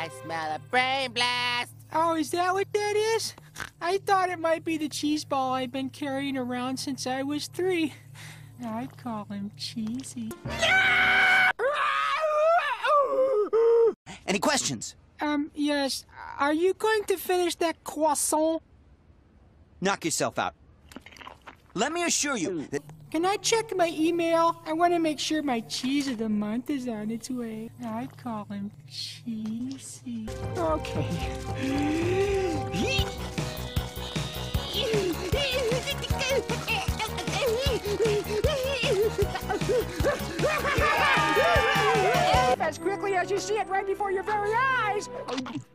I smell a brain blast. Oh, is that what that is? I thought it might be the cheese ball I've been carrying around since I was 3. I call him Cheesy. Any questions? Yes. Are you going to finish that croissant? Knock yourself out. Let me assure you that... Can I check my email? I want to make sure my cheese of the month is on its way. I call him Cheesy. Okay. As quickly as you see it right before your very eyes,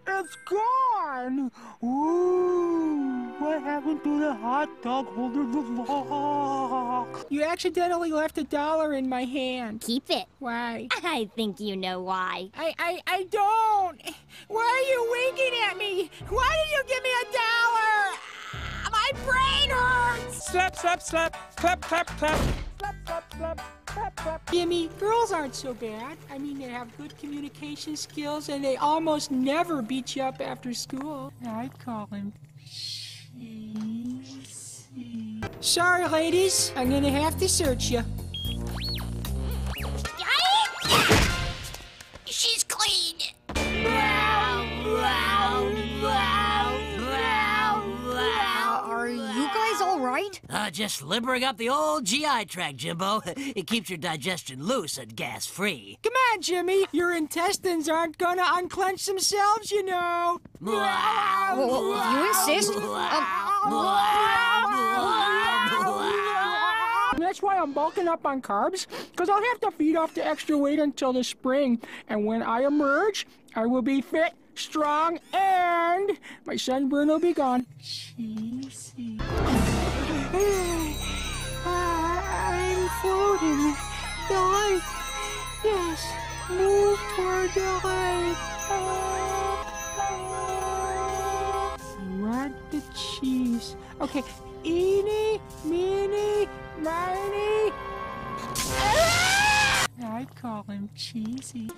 it's gone. Ooh, what happened to the hot dog holder? You accidentally left $1 in my hand. Keep it. Why? I think you know why. I don't. Why are you winking at me? Why did you give me $1? My brain hurts. Slap, slap, slap. Clap, clap, clap. Slap, slap, slap. Clap, clap. Jimmy, girls aren't so bad. I mean, they have good communication skills, and they almost never beat you up after school. I call him Cheesy. Sorry, ladies. I'm gonna have to search you. She's clean. Are you guys all right? Just limbering up the old GI tract, Jimbo. It keeps your digestion loose and gas-free. Come on, Jimmy. Your intestines aren't gonna unclench themselves, you know. You insist? That's why I'm bulking up on carbs, because I'll have to feed off the extra weight until the spring. And when I emerge, I will be fit, strong, and my sunburn will be gone. Cheesy. I'm floating. The light. Yes. Move toward the light. What the cheese? Okay. Eeny, meeny, miny. I call him Cheesy.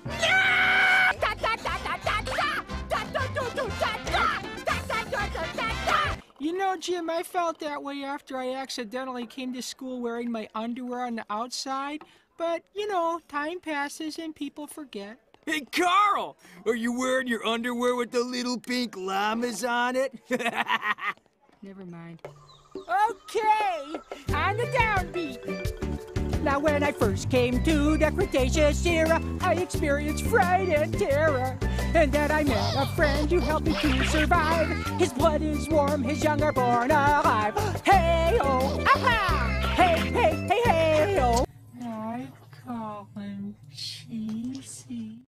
You know, Jim, I felt that way after I accidentally came to school wearing my underwear on the outside. But, you know, time passes and people forget. Hey, Carl! Are you wearing your underwear with the little pink llamas on it? Never mind. Okay, on the downbeat. Now when I first came to the Cretaceous era, I experienced fright and terror. And then I met a friend who helped me to survive. His blood is warm, his young are born alive. Hey!